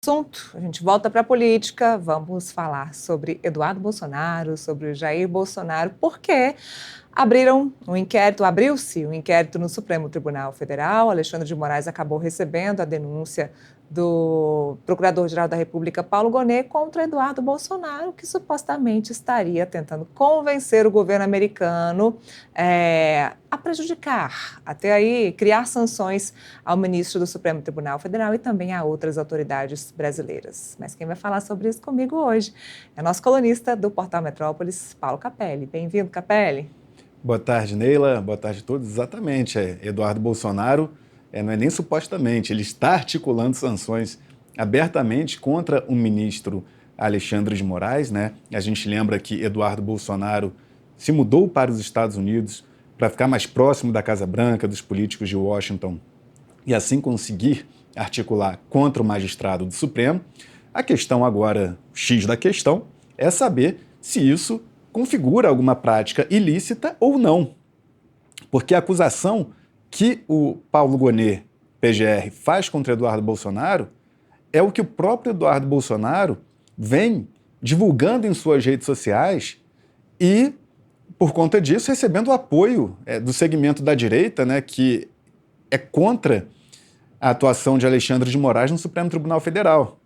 Assunto, a gente volta para a política, vamos falar sobre Eduardo Bolsonaro, sobre o Jair Bolsonaro, porque abriu-se um inquérito no Supremo Tribunal Federal. Alexandre de Moraes acabou recebendo a denúncia do Procurador-Geral da República, Paulo Gonet, contra Eduardo Bolsonaro, que supostamente estaria tentando convencer o governo americano a prejudicar, até aí criar sanções ao ministro do Supremo Tribunal Federal e também a outras autoridades brasileiras. Mas quem vai falar sobre isso comigo hoje é nosso colunista do Portal Metrópolis, Paulo Capelli. Bem-vindo, Capelli. Boa tarde, Neila. Boa tarde a todos. Exatamente, Eduardo Bolsonaro, não é nem supostamente, ele está articulando sanções abertamente contra o ministro Alexandre de Moraes, né? A gente lembra que Eduardo Bolsonaro se mudou para os Estados Unidos para ficar mais próximo da Casa Branca, dos políticos de Washington, e assim conseguir articular contra o magistrado do Supremo. A questão agora, o X da questão, é saber se isso configura alguma prática ilícita ou não. Porque a acusação que o Paulo Gonet, PGR, faz contra Eduardo Bolsonaro é o que o próprio Eduardo Bolsonaro vem divulgando em suas redes sociais e, por conta disso, recebendo o apoio do segmento da direita, né, que é contra a atuação de Alexandre de Moraes no Supremo Tribunal Federal.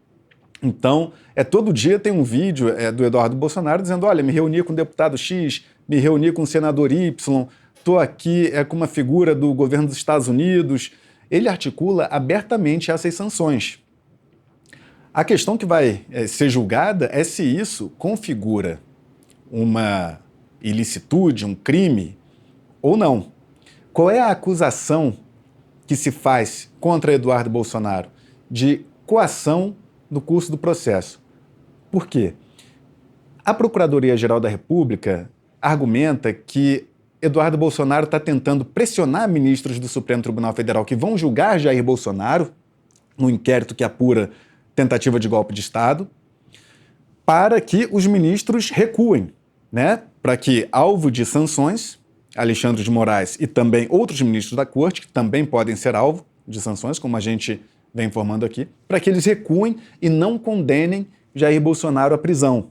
Então, todo dia tem um vídeo do Eduardo Bolsonaro dizendo: olha, me reuni com o deputado X, me reuni com o senador Y, estou aqui com uma figura do governo dos Estados Unidos. Ele articula abertamente essas sanções. A questão que vai ser julgada é se isso configura uma ilicitude, um crime ou não. Qual é a acusação que se faz contra Eduardo Bolsonaro? De coação no curso do processo. Por quê? A Procuradoria-Geral da República argumenta que Eduardo Bolsonaro está tentando pressionar ministros do Supremo Tribunal Federal que vão julgar Jair Bolsonaro no inquérito que apura tentativa de golpe de Estado, para que os ministros recuem, né? Para que, alvo de sanções, Alexandre de Moraes e também outros ministros da Corte, que também podem ser alvo de sanções, como a gente vem informando aqui, para que eles recuem e não condenem Jair Bolsonaro à prisão.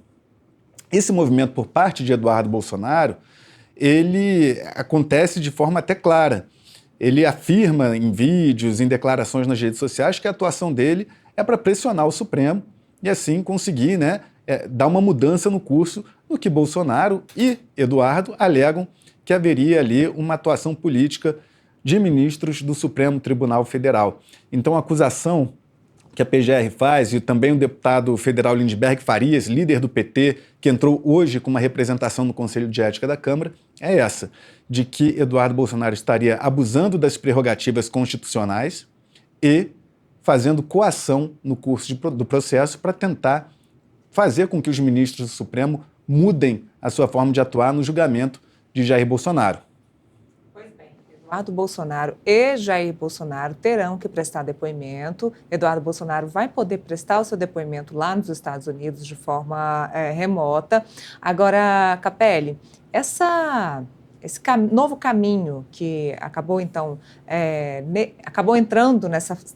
Esse movimento por parte de Eduardo Bolsonaro, ele acontece de forma até clara. Ele afirma em vídeos, em declarações nas redes sociais, que a atuação dele é para pressionar o Supremo e assim conseguir, né, dar uma mudança no curso no que Bolsonaro e Eduardo alegam que haveria ali uma atuação política de ministros do Supremo Tribunal Federal. Então, a acusação que a PGR faz, e também o deputado federal Lindbergh Farias, líder do PT, que entrou hoje com uma representação no Conselho de Ética da Câmara, é essa, de que Eduardo Bolsonaro estaria abusando das prerrogativas constitucionais e fazendo coação no curso do processo para tentar fazer com que os ministros do Supremo mudem a sua forma de atuar no julgamento de Jair Bolsonaro. Eduardo Bolsonaro e Jair Bolsonaro terão que prestar depoimento. Eduardo Bolsonaro vai poder prestar o seu depoimento lá nos Estados Unidos de forma remota. Agora, Capelli, esse novo caminho que acabou, então, acabou entrando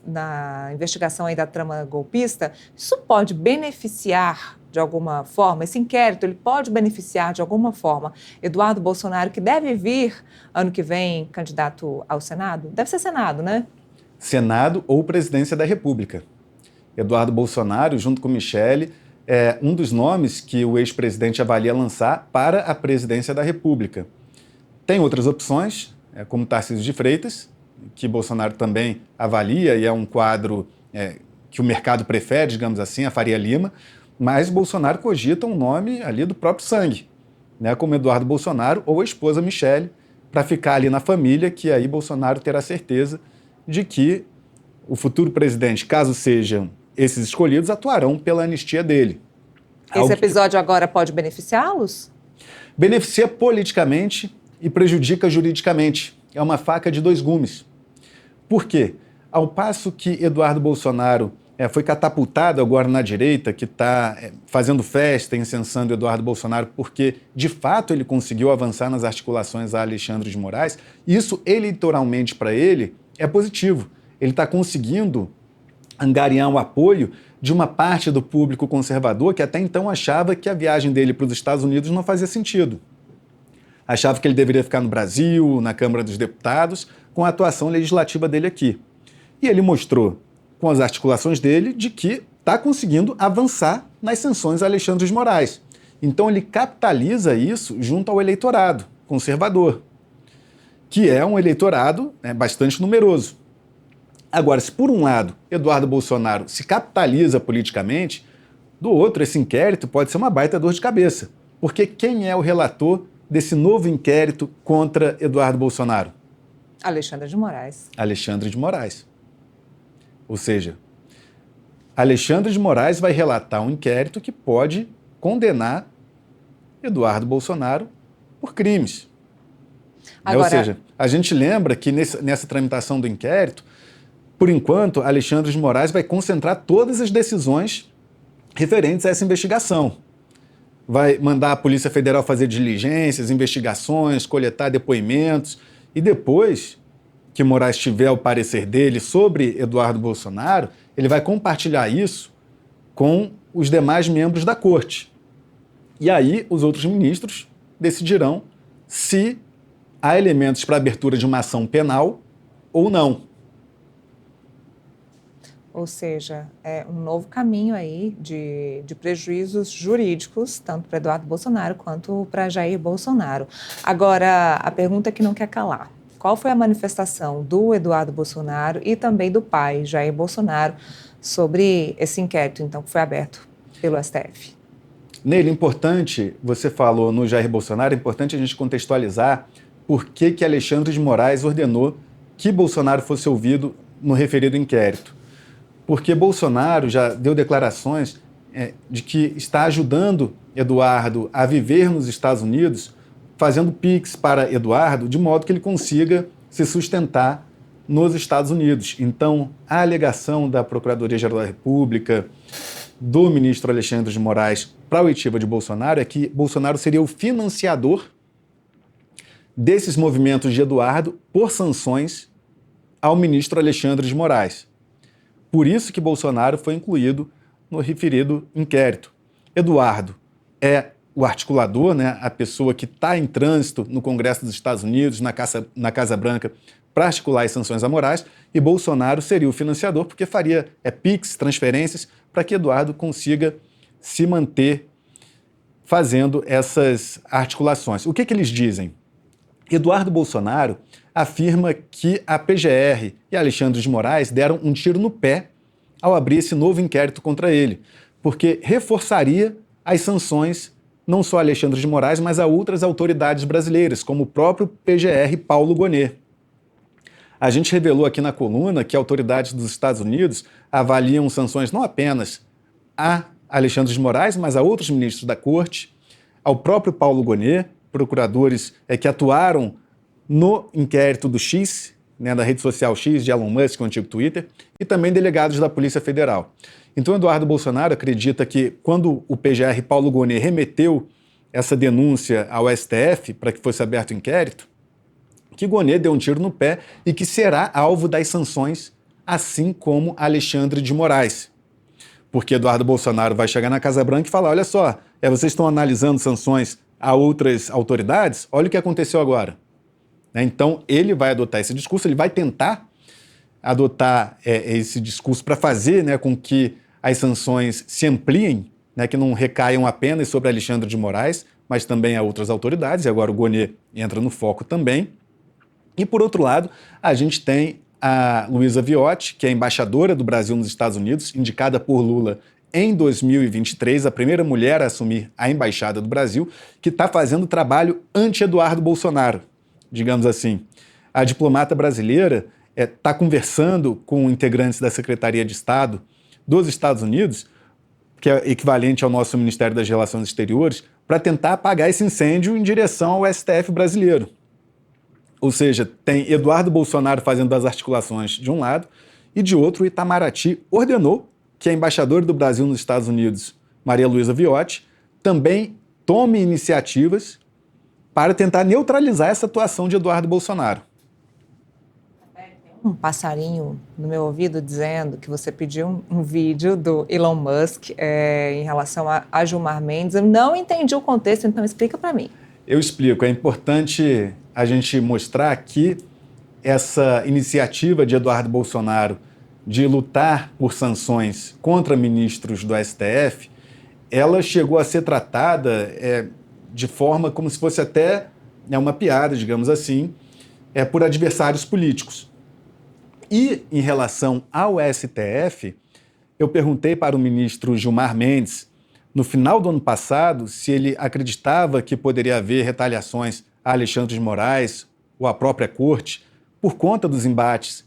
na investigação aí da trama golpista, isso pode beneficiar de alguma forma, esse inquérito, ele pode beneficiar de alguma forma Eduardo Bolsonaro, que deve vir ano que vem candidato ao Senado? Deve ser Senado, né? Senado ou Presidência da República. Eduardo Bolsonaro, junto com Michele, é um dos nomes que o ex-presidente avalia lançar para a Presidência da República. Tem outras opções, como Tarcísio de Freitas, que Bolsonaro também avalia e é um quadro que o mercado prefere, digamos assim, a Faria Lima, mas Bolsonaro cogita um nome ali do próprio sangue, né, como Eduardo Bolsonaro ou a esposa Michele, para ficar ali na família, que aí Bolsonaro terá certeza de que o futuro presidente, caso sejam esses escolhidos, atuarão pela anistia dele. Esse episódio agora pode beneficiá-los? Beneficia politicamente e prejudica juridicamente. É uma faca de dois gumes. Por quê? Ao passo que Eduardo Bolsonaro foi catapultado agora na direita, que está fazendo festa, incensando Eduardo Bolsonaro, porque, de fato, ele conseguiu avançar nas articulações a Alexandre de Moraes. Isso, eleitoralmente, para ele, é positivo. Ele está conseguindo angariar o apoio de uma parte do público conservador que até então achava que a viagem dele para os Estados Unidos não fazia sentido. Achava que ele deveria ficar no Brasil, na Câmara dos Deputados, com a atuação legislativa dele aqui. E ele mostrou, com as articulações dele, de que está conseguindo avançar nas sanções a Alexandre de Moraes. Então ele capitaliza isso junto ao eleitorado conservador, que é um eleitorado, né, bastante numeroso. Agora, se por um lado Eduardo Bolsonaro se capitaliza politicamente, do outro esse inquérito pode ser uma baita dor de cabeça. Porque quem é o relator desse novo inquérito contra Eduardo Bolsonaro? Alexandre de Moraes. Alexandre de Moraes. Ou seja, Alexandre de Moraes vai relatar um inquérito que pode condenar Eduardo Bolsonaro por crimes. Agora... Ou seja, a gente lembra que nessa tramitação do inquérito, por enquanto, Alexandre de Moraes vai concentrar todas as decisões referentes a essa investigação. Vai mandar a Polícia Federal fazer diligências, investigações, coletar depoimentos, e depois que Moraes tiver o parecer dele sobre Eduardo Bolsonaro, ele vai compartilhar isso com os demais membros da corte. E aí os outros ministros decidirão se há elementos para a abertura de uma ação penal ou não. Ou seja, é um novo caminho aí de prejuízos jurídicos, tanto para Eduardo Bolsonaro quanto para Jair Bolsonaro. Agora, a pergunta que não quer calar. Qual foi a manifestação do Eduardo Bolsonaro e também do pai, Jair Bolsonaro, sobre esse inquérito, então, que foi aberto pelo STF? Nele, importante, você falou no Jair Bolsonaro, é importante a gente contextualizar por que Alexandre de Moraes ordenou que Bolsonaro fosse ouvido no referido inquérito. Porque Bolsonaro já deu declarações de que está ajudando Eduardo a viver nos Estados Unidos, fazendo Pix para Eduardo, de modo que ele consiga se sustentar nos Estados Unidos. Então, a alegação da Procuradoria-Geral da República, do ministro Alexandre de Moraes para a oitiva de Bolsonaro, é que Bolsonaro seria o financiador desses movimentos de Eduardo por sanções ao ministro Alexandre de Moraes. Por isso que Bolsonaro foi incluído no referido inquérito. Eduardo é o articulador, né, a pessoa que está em trânsito no Congresso dos Estados Unidos, na Casa Branca, para articular as sanções a Moraes, e Bolsonaro seria o financiador, porque faria PIX, transferências, para que Eduardo consiga se manter fazendo essas articulações. O que eles dizem? Eduardo Bolsonaro afirma que a PGR e Alexandre de Moraes deram um tiro no pé ao abrir esse novo inquérito contra ele, porque reforçaria as sanções não só a Alexandre de Moraes, mas a outras autoridades brasileiras, como o próprio PGR Paulo Gonet. A gente revelou aqui na coluna que autoridades dos Estados Unidos avaliam sanções não apenas a Alexandre de Moraes, mas a outros ministros da corte, ao próprio Paulo Gonet, procuradores que atuaram no inquérito do X, né, da rede social X de Elon Musk, o antigo Twitter, e também delegados da Polícia Federal. Então, Eduardo Bolsonaro acredita que quando o PGR Paulo Gonet remeteu essa denúncia ao STF para que fosse aberto o inquérito, que Gonet deu um tiro no pé e que será alvo das sanções, assim como Alexandre de Moraes. Porque Eduardo Bolsonaro vai chegar na Casa Branca e falar, olha só, vocês estão analisando sanções a outras autoridades? Olha o que aconteceu agora. Então, ele vai adotar esse discurso, ele vai tentar adotar esse discurso para fazer, né, com que as sanções se ampliem, né, que não recaiam apenas sobre Alexandre de Moraes, mas também a outras autoridades, e agora o Gonet entra no foco também. E, por outro lado, a gente tem a Luísa Viotti, que é embaixadora do Brasil nos Estados Unidos, indicada por Lula em 2023, a primeira mulher a assumir a embaixada do Brasil, que está fazendo trabalho anti-Eduardo Bolsonaro, digamos assim. A diplomata brasileira está conversando com integrantes da Secretaria de Estado dos Estados Unidos, que é equivalente ao nosso Ministério das Relações Exteriores, para tentar apagar esse incêndio em direção ao STF brasileiro. Ou seja, tem Eduardo Bolsonaro fazendo as articulações de um lado, e de outro, o Itamaraty ordenou que a embaixadora do Brasil nos Estados Unidos, Maria Luísa Viotti, também tome iniciativas para tentar neutralizar essa atuação de Eduardo Bolsonaro. um passarinho no meu ouvido dizendo que você pediu um vídeo do Elon Musk em relação a Gilmar Mendes. Eu não entendi o contexto, então explica para mim. Eu explico. É importante a gente mostrar que essa iniciativa de Eduardo Bolsonaro de lutar por sanções contra ministros do STF, ela chegou a ser tratada de forma como se fosse até uma piada, digamos assim, por adversários políticos. E em relação ao STF, eu perguntei para o ministro Gilmar Mendes, no final do ano passado, se ele acreditava que poderia haver retaliações a Alexandre de Moraes ou à própria corte por conta dos embates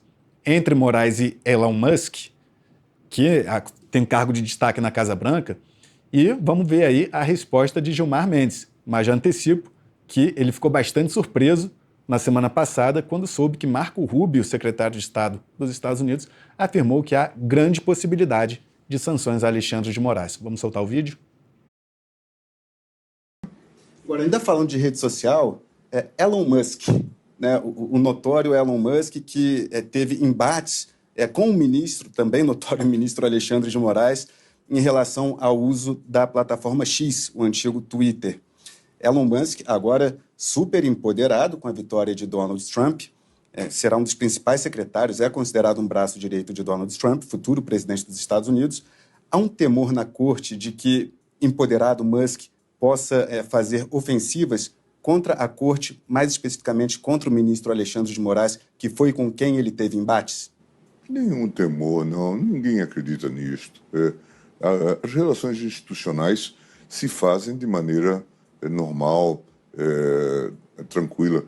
entre Moraes e Elon Musk, que tem cargo de destaque na Casa Branca, e vamos ver aí a resposta de Gilmar Mendes. Mas já antecipo que ele ficou bastante surpreso na semana passada quando soube que Marco Rubio, secretário de Estado dos Estados Unidos, afirmou que há grande possibilidade de sanções a Alexandre de Moraes. Vamos soltar o vídeo? Agora, ainda falando de rede social, Elon Musk, né, o notório Elon Musk, que teve embates com o ministro, também notório ministro Alexandre de Moraes, em relação ao uso da plataforma X, o antigo Twitter. Elon Musk, agora super empoderado com a vitória de Donald Trump, será um dos principais secretários, é considerado um braço direito de Donald Trump, futuro presidente dos Estados Unidos. Há um temor na corte de que empoderado Musk possa fazer ofensivas contra a corte, mais especificamente contra o ministro Alexandre de Moraes, que foi com quem ele teve embates? Nenhum temor, não. Ninguém acredita nisto. As relações institucionais se fazem de maneira normal, tranquila.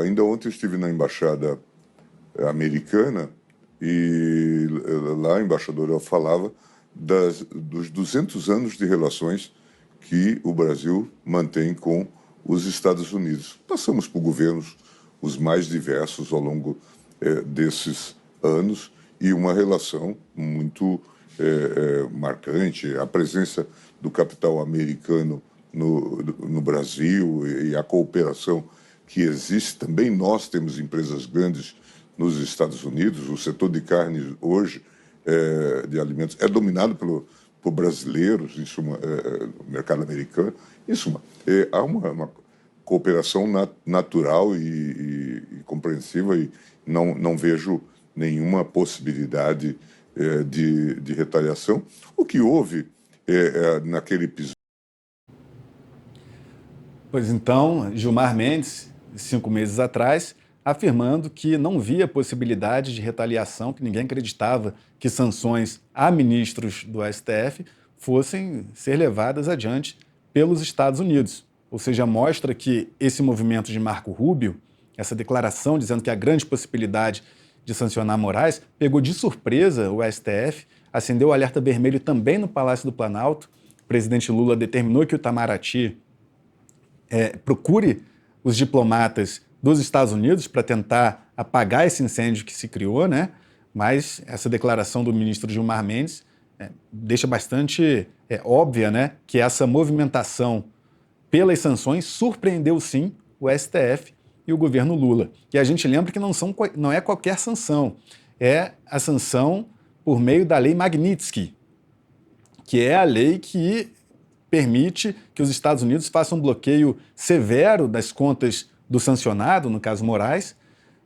Ainda ontem eu estive na embaixada americana e lá a embaixadora falava dos 200 anos de relações que o Brasil mantém com os Estados Unidos. Passamos por governos os mais diversos ao longo desses anos e uma relação muito marcante. A presença do capital americano no Brasil e a cooperação que existe. Também nós temos empresas grandes nos Estados Unidos. O setor de carne hoje, de alimentos, é dominado por brasileiros, em suma, no mercado americano. Em suma, há uma cooperação natural e compreensiva e não vejo nenhuma possibilidade de retaliação. O que houve naquele episódio. Pois então, Gilmar Mendes, 5 meses atrás, afirmando que não via possibilidade de retaliação, que ninguém acreditava que sanções a ministros do STF fossem ser levadas adiante pelos Estados Unidos. Ou seja, mostra que esse movimento de Marco Rubio, essa declaração dizendo que há grande possibilidade de sancionar Moraes, pegou de surpresa o STF, acendeu o alerta vermelho também no Palácio do Planalto. O presidente Lula determinou que o Itamaraty procure os diplomatas dos Estados Unidos para tentar apagar esse incêndio que se criou, né? Mas essa declaração do ministro Gilmar Mendes deixa bastante óbvia, né, que essa movimentação pelas sanções surpreendeu sim o STF e o governo Lula. E a gente lembra que não é qualquer sanção, é a sanção por meio da Lei Magnitsky, que é a lei que permite que os Estados Unidos façam um bloqueio severo das contas do sancionado, no caso Moraes,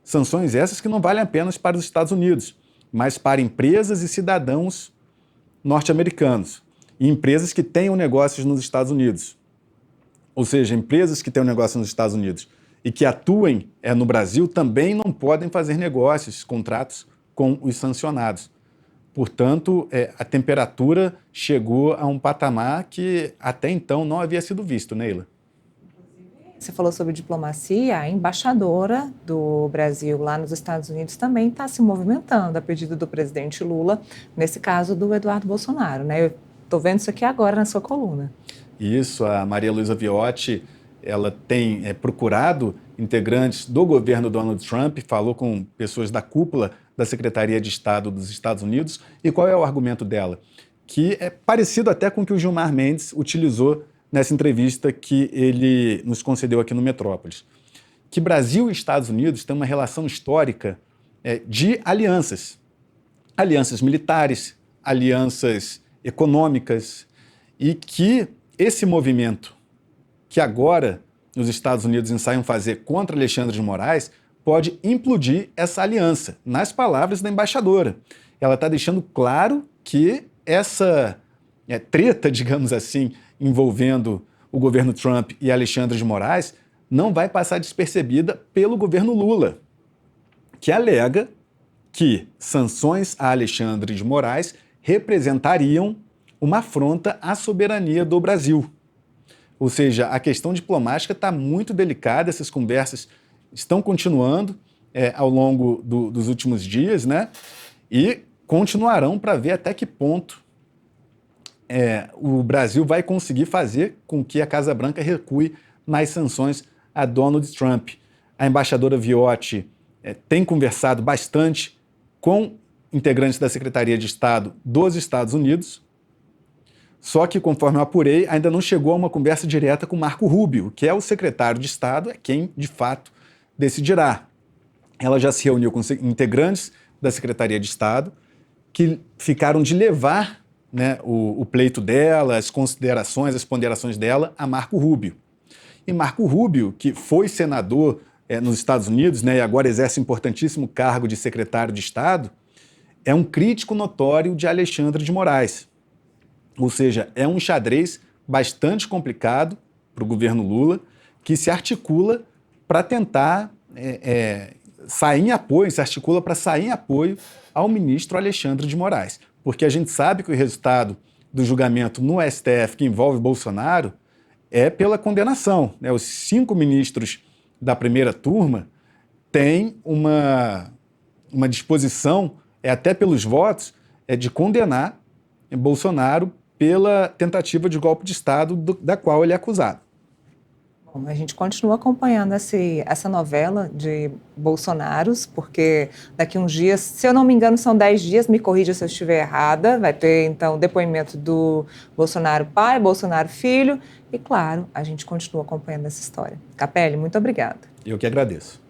sanções essas que não valem apenas para os Estados Unidos, mas para empresas e cidadãos norte-americanos e empresas que tenham negócios nos Estados Unidos. Ou seja, empresas que tenham negócio nos Estados Unidos e que atuem no Brasil também não podem fazer negócios, contratos com os sancionados. Portanto, a temperatura chegou a um patamar que até então não havia sido visto, Neila. Você falou sobre diplomacia, a embaixadora do Brasil lá nos Estados Unidos também está se movimentando a pedido do presidente Lula, nesse caso do Eduardo Bolsonaro, né? Eu estou vendo isso aqui agora na sua coluna. Isso, a Maria Luísa Viotti, ela tem procurado integrantes do governo Donald Trump, falou com pessoas da cúpula da Secretaria de Estado dos Estados Unidos. E qual é o argumento dela? Que é parecido até com o que o Gilmar Mendes utilizou nessa entrevista que ele nos concedeu aqui no Metrópolis. Que Brasil e Estados Unidos têm uma relação histórica de alianças. Alianças militares, alianças econômicas, e que esse movimento que agora os Estados Unidos ensaiam fazer contra Alexandre de Moraes pode implodir essa aliança, nas palavras da embaixadora. Ela está deixando claro que essa treta, digamos assim, envolvendo o governo Trump e Alexandre de Moraes não vai passar despercebida pelo governo Lula, que alega que sanções a Alexandre de Moraes representariam uma afronta à soberania do Brasil. Ou seja, a questão diplomática está muito delicada, essas conversas estão continuando ao longo dos últimos dias, né? E continuarão para ver até que ponto o Brasil vai conseguir fazer com que a Casa Branca recue nas sanções a Donald Trump. A embaixadora Viotti tem conversado bastante com integrantes da Secretaria de Estado dos Estados Unidos, só que, conforme eu apurei, ainda não chegou a uma conversa direta com Marco Rubio, que é o secretário de Estado, é quem, de fato, decidirá. Ela já se reuniu com integrantes da Secretaria de Estado, que ficaram de levar, né, o pleito dela, as considerações, as ponderações dela a Marco Rubio. E Marco Rubio, que foi senador nos Estados Unidos, né, e agora exerce importantíssimo cargo de secretário de Estado, é um crítico notório de Alexandre de Moraes. Ou seja, é um xadrez bastante complicado para o governo Lula, que se articula para tentar sair em apoio, se articula para sair em apoio ao ministro Alexandre de Moraes. Porque a gente sabe que o resultado do julgamento no STF que envolve Bolsonaro é pela condenação, né? Os 5 ministros da primeira turma têm uma disposição, até pelos votos, de condenar Bolsonaro pela tentativa de golpe de Estado da qual ele é acusado. Bom, a gente continua acompanhando essa novela de Bolsonaros, porque daqui uns dias, se eu não me engano, são 10 dias, me corrija se eu estiver errada, vai ter, então, depoimento do Bolsonaro pai, Bolsonaro filho, e, claro, a gente continua acompanhando essa história. Capelli, muito obrigada. Eu que agradeço.